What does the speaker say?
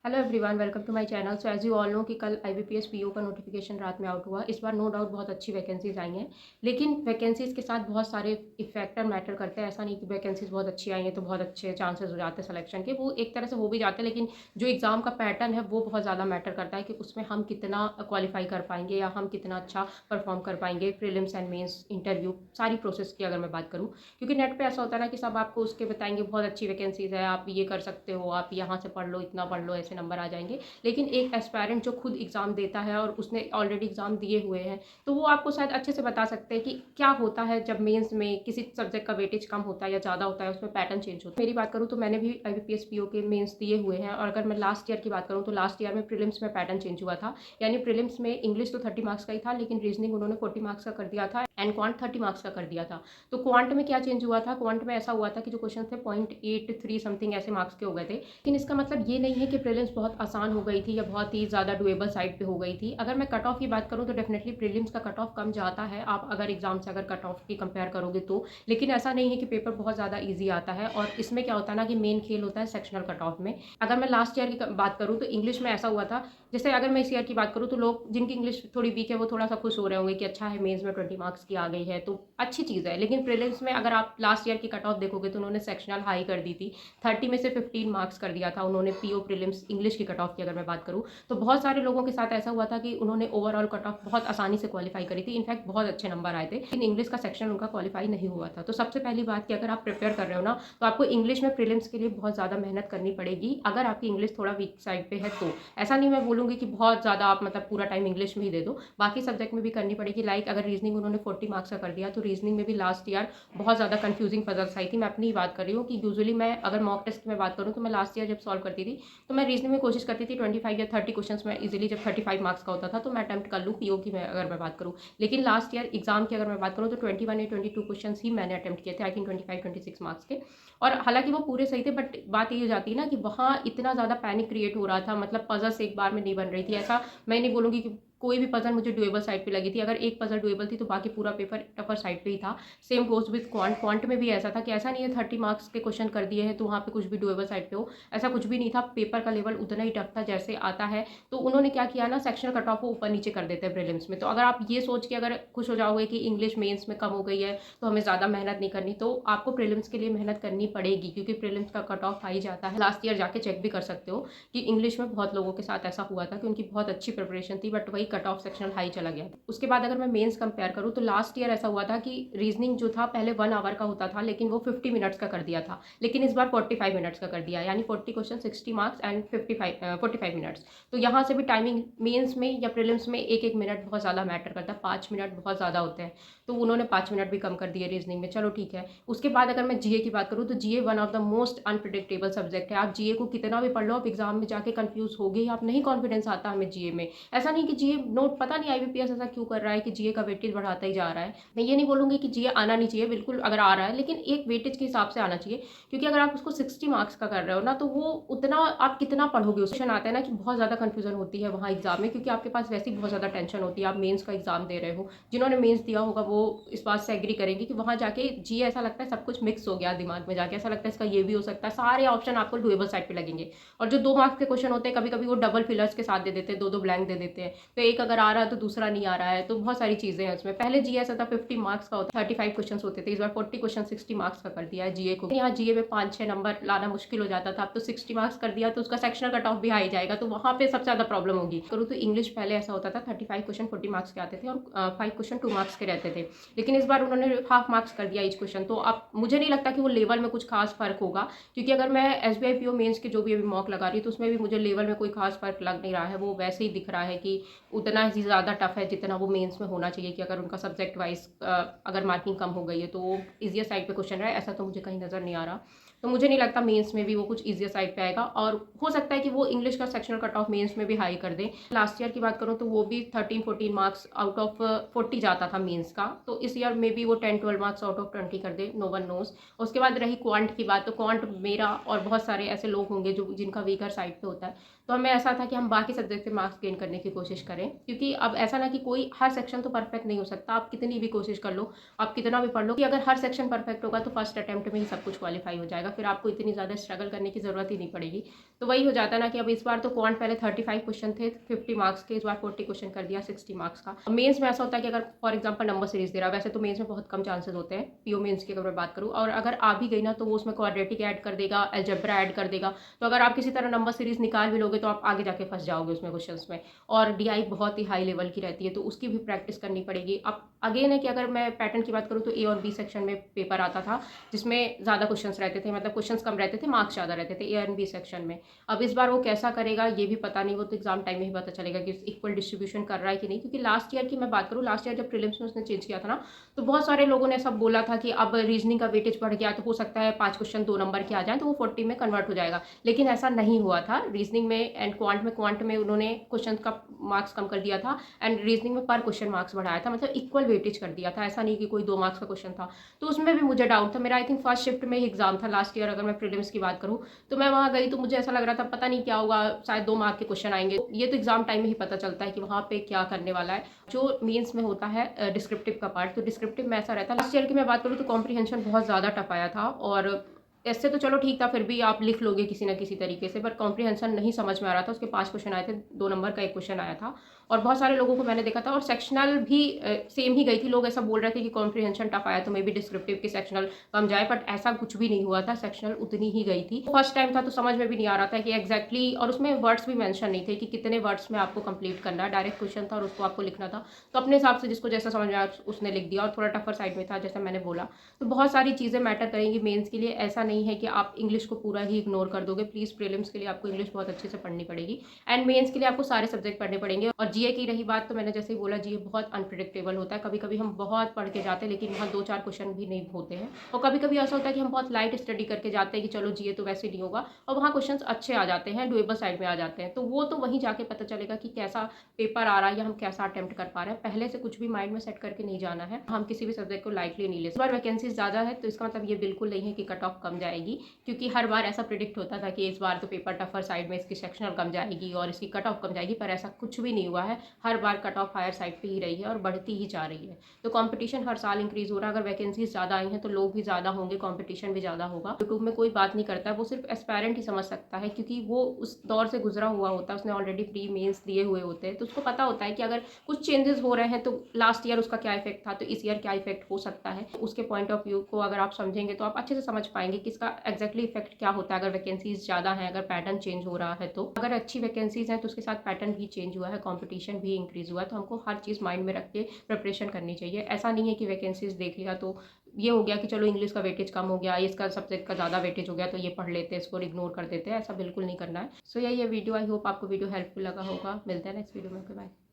Hello everyone, welcome to my channel. So as you all know कि कल IBPS PO का notification रात में आउट हुआ। इस बार नो डाउट बहुत अच्छी वैकेंसीज आई हैं, लेकिन वैकेंसीज के साथ बहुत सारे फैक्टर मैटर करते हैं। ऐसा नहीं कि वैकेंसीज बहुत अच्छी आई हैं तो बहुत अच्छे चांसेस हो जाते हैं सिलेक्शन के। वो एक तरह से हो भी जाते हैं, लेकिन जो एग्ज़ाम का पैटर्न है वो बहुत ज़्यादा मैटर करता है कि उसमें हम कितना क्वालिफाई कर पाएंगे या हम कितना अच्छा परफॉर्म कर पाएंगे। प्रीलिम्स एंड मेंस, इंटरव्यू, सारी प्रोसेस की अगर मैं बात करूँ, क्योंकि नेट पे ऐसा होता है ना कि सब आपको उसके बताएंगे बहुत अच्छी वैकेंसीज है, आप ये कर सकते हो, आप यहाँ से पढ़ लो, इतना पढ़ लो, ऐसे नंबर आ जाएंगे। लेकिन एक एस्पायरेंट जो खुद एग्ज़ाम देता है और उसने ऑलरेडी एग्ज़ाम दिए हुए हैं, तो वो आपको शायद अच्छे से बता सकते हैं कि क्या होता है जब मेंस में किसी सब्जेक्ट का वेटेज कम होता है या ज़्यादा होता है, उसमें पैटर्न चेंज होता है। मेरी बात करूँ तो मैंने भी आईबीपीएस पीओ के मेंस दिए हुए हैं, और अगर मैं लास्ट ईयर की बात करूँ तो लास्ट ईयर में प्रीलिम्स में पैटर्न चेंज हुआ था। यानी प्रीलिम्स में इंग्लिश तो 30 मार्क्स का ही था, लेकिन रीजनिंग उन्होंने 40 मार्क्स का कर दिया था एंड क्वांट 30 मार्क्स का कर दिया था। तो क्वांट में क्या चेंज हुआ था? क्वांट में ऐसा हुआ था कि जो क्वेश्चन थे 0.83 समथिंग ऐसे मार्क्स के हो गए थे। लेकिन इसका मतलब ये नहीं है कि प्रीलिम्स बहुत आसान हो गई थी या बहुत ही ज़्यादा डुएबल साइड पे हो गई थी। अगर मैं कट ऑफ की बात करूँ तो डेफिनेटली प्रीलिम्स का कट ऑफ कम जाता है, आप अगर एग्जाम से अगर कट ऑफ की कंपेयर करोगे तो। लेकिन ऐसा नहीं है कि पेपर बहुत ज़्यादा ईजी आता है। और इसमें क्या होता है ना कि मेन खेल होता है सेक्शनल कट ऑफ में। अगर मैं लास्ट ईयर की बात करूँ तो इंग्लिश में ऐसा हुआ था, जैसे अगर मैं इस ईयर की बात करूँ तो लोग जिनकी इंग्लिश थोड़ी वीक है वो थोड़ा सा खुश हो रहे होंगे कि अच्छा है, मेंस में 20 मार्क्स की आ गई है तो अच्छी चीज़ है। लेकिन प्रीलिम्स में अगर आप लास्ट ईयर की कट ऑफ देखोगे तो उन्होंने सेक्शनल हाई कर दी थी, 30 में से 15 मार्क्स कर दिया था उन्होंने पीओ प्रीलिम्स इंग्लिश की कट ऑफ की अगर मैं बात करूँ। तो बहुत सारे लोगों के साथ ऐसा हुआ था कि उन्होंने ओवरऑल कट ऑफ बहुत आसानी से क्वालिफाई करी थी, इनफैक्ट बहुत अच्छे नंबर आए थे, लेकिन इंग्लिश का सेक्शन उनका क्वालिफाई नहीं हुआ था। तो सबसे पहली बात कि अगर आप प्रिपेयर कर रहे हो ना, तो आपको इंग्लिश में प्रीलिम्स के लिए बहुत ज़्यादा मेहनत करनी पड़ेगी अगर आपकी इंग्लिश थोड़ा वीक साइड पे है तो। ऐसा नहीं मैं बोलूँगी कि बहुत ज़्यादा आप मतलब पूरा टाइम इंग्लिश में ही दे दो, बाकी सब्जेक्ट में भी करनी पड़ेगी। लाइक अगर रीजनिंग उन्होंने 40 मार्क्स का कर दिया तो रीजनिंग में भी लास्ट ईयर बहुत ज़्यादा कंफ्यूजिंग पजल्स आई थी। मैं अपनी बात कर रही हूँ कि यूजुअली मैं अगर मॉक टेस्ट की मैं बात करूँ तो मैं लास्ट ईयर जब सॉल्व करती थी तो मैं रीजनिंग में कोशिश करती थी 25 या 30 क्वेश्चन में इजीली, जब 35 मार्क्स का होता था तो मैं अटेम्प्ट कर लूँ पीओ की मैं अगर मैं बात करूँ। लेकिन लास्ट ईयर एग्जाम की अगर मैं बात करूँ तो 21 या 22 क्वेश्चन ही मैंने अटेम्प्ट किए थे, आई थिंक 25-26 मार्क्स के। और हालांकि वो पूरे सही थे, बट बात ये हो जाती है ना कि वहाँ इतना ज़्यादा पैनिक क्रिएट हो रहा था, मतलब पजल्स एक बार में नहीं बन रही थी। ऐसा मैं नहीं बोलूँगी कि कोई भी पजल मुझे डुएबल साइड पे लगी थी, अगर एक पजल डुएबल थी तो बाकी पूरा पेपर टफर साइड पे ही था। Same goes with quant. Quant में भी ऐसा था कि ऐसा नहीं है 30 मार्क्स के क्वेश्चन कर दिए हैं तो वहाँ पे कुछ भी डुएबल साइड पे हो, ऐसा कुछ भी नहीं था। पेपर का लेवल उतना ही टफ था जैसे आता है। तो उन्होंने क्या किया ना, सेक्शनल कट ऑफ को ऊपर नीचे कर देते हैं प्रीलिम्स में। तो अगर आप ये सोच के अगर खुश हो जाओगे कि इंग्लिश मेंस में कम हो गई है तो हमें ज़्यादा मेहनत नहीं करनी, तो आपको प्रीलिम्स के लिए मेहनत करनी पड़ेगी, क्योंकि प्रीलिम्स का कट ऑफ हाई जाता है। लास्ट ईयर जाके चेक भी कर सकते हो कि इंग्लिश में बहुत लोगों के साथ ऐसा हुआ था कि उनकी बहुत अच्छी प्रिपरेशन थी बट वही कट ऑफ सेक्शनल हाई चला गया। उसके बाद अगर मैं मेंस कंपेयर करूँ तो लास्ट ईयर ऐसा हुआ था कि रीजनिंग जो था पहले 1 आवर का होता था, लेकिन वो 50 मिनट्स का कर दिया था। लेकिन इस बार 45 मिनट्स का कर दिया, यानी 40 क्वेश्चन 60 मार्क्स एंड 45 मिनट्स। तो यहाँ से भी टाइमिंग मेंस में या प्रीलिम्स में एक एक मिनट बहुत ज़्यादा मैटर करता है, 5 मिनट बहुत ज़्यादा होते हैं। तो उन्होंने 5 मिनट भी कम कर दिए रीजनिंग में, चलो ठीक है। उसके बाद अगर मैं जीए की बात करूँ तो GA one of the most unpredictable subject है। आप जीए को कितना भी पढ़ लो, आप एग्जाम में जाके कंफ्यूज हो गए, आप नहीं कॉन्फिडेंस आता हमें जीए में। ऐसा नहीं कि जीए नोट, पता नहीं आईबीपीएस ऐसा क्यों कर रहा है कि जीए का वेटेज बढ़ाता ही जा रहा है। मैं ये नहीं बोलूँगी कि जीए आना नहीं चाहिए, बिल्कुल अगर आ रहा है लेकिन एक वेटेज के हिसाब से आना चाहिए। क्योंकि अगर आप उसको 60 मार्क्स का कर रहे हो ना तो वो उतना आप कितना पढ़ोगे। उस क्वेश्चन आता है ना कि बहुत ज़्यादा कन्फ्यूजन होती है वहाँ एग्जाम में, क्योंकि आपके पास वैसे ही बहुत ज़्यादा टेंशन होती है, आप मेंस का एग्जाम दे रहे हो। जिन्होंने मेंस दिया होगा वो इस बात से एग्री करेंगे कि वहाँ जाके जीए ऐसा लगता है सब कुछ मिक्स हो गया दिमाग में जाके, ऐसा लगता है इसका ये भी हो सकता है, सारे ऑप्शन आपको डुएबल साइड पे लगेंगे। और जो 2 मार्क्स के क्वेश्चन होते हैं कभी कभी वो डबल फिलर्स के साथ दे देते हैं, दो दो ब्लैंक दे देते हैं, तो एक अगर आ रहा है तो दूसरा नहीं आ रहा है। तो बहुत सारी चीज़ें हैं उसमें। पहले जीए ऐसा था 50 मार्क्स का होता, 35 क्वेश्चन होते थे, इस बार 40 क्वेश्चन 60 मार्क्स का कर दिया है जीए को। यहाँ जीए में 5-6 नंबर लाना मुश्किल हो जाता था, अब तो 60 मार्क्स कर दिया तो उसका सेक्शनल कट ऑफ भी हाई जाएगा, तो वहाँ पे सबसे ज़्यादा प्रॉब्लम होगी। करूँ तो इंग्लिश पहले ऐसा होता था 35 क्वेश्चन 40 मार्क्स के आते थे और 5 क्वेश्चन 2 मार्क्स के रहते थे। लेकिन इस बार उन्होंने हाफ मार्क्स कर दिया ईच क्वेश्चन, तो अब मुझे नहीं लगता कि वो लेवल में कुछ खास फर्क होगा। क्योंकि अगर मैं एसबीआई पीओ मेंस के जो भी अभी मॉक लगा रही हूँ तो उसमें भी मुझे लेवल में कोई खास फर्क लग नहीं रहा है। वो वैसे ही दिख रहा है कि उतना ही ज़्यादा टफ है जितना वो मेंस में होना चाहिए, कि अगर उनका सब्जेक्ट वाइज अगर मार्किंग कम हो गई है तो वो ईजियर साइड पे क्वेश्चन है, ऐसा तो मुझे कहीं नज़र नहीं आ रहा। तो मुझे नहीं लगता मेंस में भी वो कुछ ईजियर साइड पे आएगा, और हो सकता है कि वो इंग्लिश का सेक्शनल कट ऑफ मेंस में भी हाई कर दें। लास्ट ईयर की बात करूँ तो वो भी 13-14 मार्क्स आउट ऑफ 40 जाता था मेंस का, तो इस ईयर में भी वो 10-12 मार्क्स आउट ऑफ 20 कर दे, नो वन नोज। उसके बाद रही क्वांट की बात, तो क्वांट मेरा और बहुत सारे ऐसे लोग होंगे जो जिनका वीकर साइड पे होता है, तो हमें ऐसा था कि हम बाकी सब्जेक्ट से मार्क्स गेन करने की कोशिश करें। क्योंकि अब ऐसा ना कि कोई हर सेक्शन तो परफेक्ट नहीं हो सकता, आप कितनी भी कोशिश कर लो, आप कितना भी पढ़ लो, कि अगर हर सेक्शन परफेक्ट होगा तो फर्स्ट अटेम्प्ट में ही सब कुछ क्वालिफाई हो जाएगा। जाएगा, फिर आपको इतनी ज़्यादा स्ट्रगल करने की ज़रूरत ही नहीं पड़ेगी। तो वही हो जाता है ना कि अब इस बार तो क्वांट पहले 35 क्वेश्चन थे 50 मार्क्स के, इस बार 40 क्वेश्चन कर दिया 60 मार्क्स का। मेंस में ऐसा होता है कि अगर फॉर एग्जांपल नंबर सीरीज दे रहा है, वैसे तो मेंस में बहुत कम चांसेस होते हैं पीओ मेंस की अगर मैं बात करूँ, और अगर आ भी गई ना तो वो उसमें क्वाड्रेटिक ऐड कर देगा, अलजेब्रा ऐड कर देगा। तो अगर आप किसी तरह नंबर सीरीज निकाल भी लोगे तो आप आगे जाके फंस जाओगे उसमें क्वेश्चन में। और डीआई बहुत ही हाई लेवल की रहती है, तो उसकी भी प्रैक्टिस करनी पड़ेगी। अब अगेन है कि अगर मैं पैटर्न की बात करूँ तो ए और बी सेक्शन में पेपर आता था जिसमें ज़्यादा क्वेश्चंस रहते थे, मतलब क्वेश्चंस कम रहते थे, मार्क्स ज़्यादा रहते थे ए एंड बी सेक्शन में। अब इस बार वो कैसा करेगा ये भी पता नहीं, वो तो एग्जाम टाइम में ही पता चलेगा कि इक्वल डिस्ट्रीब्यूशन कर रहा है कि नहीं। क्योंकि लास्ट ईयर की मैं बात करूँ, लास्ट ईयर जब प्रीलिम्स में उसने चेंज किया था ना, तो बहुत सारे लोगों ने सब बोला था कि अब रीजनिंग का वेटेज बढ़ गया तो हो सकता है 5 क्वेश्चन 2 नंबर के आ जाए तो वो 40 में कन्वर्ट हो जाएगा। लेकिन ऐसा नहीं हुआ था। रीजनिंग में एंड क्वांट में उन्होंने क्वेश्चन का मार्क्स कम कर दिया था एंड रीजनिंग में पर क्वेश्चन मार्क्स बढ़ाया था, मतलब इक्वल वेटेज कर दिया था। ऐसा नहीं कि कोई 2 मार्क्स का क्वेश्चन था। तो उसमें भी मुझे डाउट था। मेरा आई थिंक फर्स्ट शिफ्ट में ही एग्जाम था लास्ट ईयर, अगर मैं प्रीलिम्स की बात करूँ तो मैं वहाँ गई तो मुझे ऐसा लग रहा था पता नहीं क्या होगा, शायद 2 मार्क के क्वेश्चन आएंगे। ये तो एग्जाम टाइम में ही पता चलता है कि वहाँ पे क्या करने वाला है। जो मीन्स में होता है डिस्क्रिप्टिव का पार्ट, तो डिस्क्रिप्टिव में ऐसा रहता है। लास्ट ईयर की मैं बात करूँ तो कॉम्प्रीहेंशन बहुत ज़्यादा टफ आया था, और ऐसे तो चलो ठीक था, फिर भी आप लिख लोगे किसी ना किसी तरीके से, बट कॉम्प्रीहेंशन नहीं समझ में आ रहा था। उसके 5 क्वेश्चन आए थे, 2 नंबर का 1 क्वेश्चन आया था, और बहुत सारे लोगों को मैंने देखा था। और सेक्शनल भी सेम ही गई थी। लोग ऐसा बोल रहे थे कि कॉम्प्रीहेंशन टफ आया तो मे बी डिस्क्रिप्टिव की सेक्शनल कम जाए, बट ऐसा कुछ भी नहीं हुआ था। सेक्शनल उतनी ही गई थी। फर्स्ट टाइम था तो समझ में भी नहीं आ रहा था कि एग्जैक्टली, और उसमें वर्ड्स भी मेंशन नहीं थे कि कितने वर्ड्स में आपको कंप्लीट करना है। डायरेक्ट क्वेश्चन था और उसको आपको लिखना था, तो अपने हिसाब से जिसको जैसा समझ में आया उसने लिख दिया, और थोड़ा टफर साइड में था जैसा मैंने बोला। तो बहुत सारी चीज़ें मैटर करेंगी मेंस के लिए। ऐसा नहीं है कि आप इंग्लिश को पूरा ही इग्नोर कर दोगे। प्लीज़ प्रीलिम्स के लिए आपको इंग्लिश बहुत अच्छे से पढ़नी पड़ेगी, एंड मेंस के लिए आपको सारे सब्जेक्ट पढ़ने पड़ेंगे। और जीए की रही बात, तो मैंने जैसे ही बोला, जीए बहुत अनप्रिडिक्टेबल होता है। कभी कभी हम बहुत पढ़ के जाते हैं लेकिन वहाँ 2-4 क्वेश्चन भी नहीं होते हैं, और कभी कभी ऐसा होता है कि हम बहुत लाइट स्टडी करके जाते हैं कि चलो जीए तो वैसे नहीं होगा, और वहाँ क्वेश्चन अच्छे आ जाते हैं, डुएबल साइड में आ जाते हैं। तो वो तो वहीं जाके पता चलेगा कि कैसा पेपर आ रहा है या हम कैसा अटेम्प्ट कर पा रहे हैं। पहले से कुछ भी माइंड में सेट करके नहीं जाना है। हम किसी भी सब्जेक्ट को लाइटली नहीं ले। इस बार वैकेंसीज ज़्यादा है तो इसका मतलब ये बिल्कुल नहीं है कि कट ऑफ कम जाएगी, क्योंकि हर बार ऐसा प्रिडिक्ट होता था कि इस बार तो पेपर टफर साइड में इसकी सेक्शनल कम जाएगी और इसकी कट ऑफ कम जाएगी, पर ऐसा कुछ भी नहीं हुआ है। हर बार कट ऑफ हायर साइड पे ही रही है और बढ़ती ही जा रही है। तो कंपटीशन हर साल इंक्रीज हो रहा है। अगर वैकेंसीज ज़्यादा आई हैं तो लोग भी ज़्यादा होंगे, कंपटीशन भी ज़्यादा होगा। यूट्यूब में कोई बात नहीं करता है, वो सिर्फ एस्पायरेंट ही समझ सकता है, क्योंकि वो उस दौर से गुजरा हुआ होता है। उसने ऑलरेडी प्री मेंस दिए हुए होते हैं, तो उसको पता होता है कि अगर कुछ चेंजेस हो रहे हैं तो लास्ट ईयर उसका क्या इफेक्ट था, तो इस ईयर क्या इफेक्ट हो सकता है। उसके पॉइंट ऑफ व्यू को अगर आप समझेंगे तो आप अच्छे से समझ पाएंगे कि इसका एक्जैक्टली इफेक्ट क्या होता है अगर वैकेंसीज ज़्यादा है, अगर पैटर्न चेंज हो रहा है। तो अगर अच्छी वैकेंसीज हैं तो उसके साथ पैटर्न भी चेंज हुआ है, कंपटीशन भी इंक्रीज हुआ है, तो हमको हर चीज़ माइंड में रख के प्रिपरेशन करनी चाहिए। ऐसा नहीं है कि वैकेंसीज देख लिया तो ये हो गया कि चलो इंग्लिश का वेटेज कम हो गया, इसका सब्जेक्ट का ज़्यादा वेटेज हो गया तो ये पढ़ लेते हैं, इसको इग्नोर कर देते हैं। ऐसा बिल्कुल नहीं करना है। सो ये वीडियो, आई होप आपको वीडियो हेल्पफुल लगा होगा। मिलते हैं नेक्स्ट वीडियो में। बाय।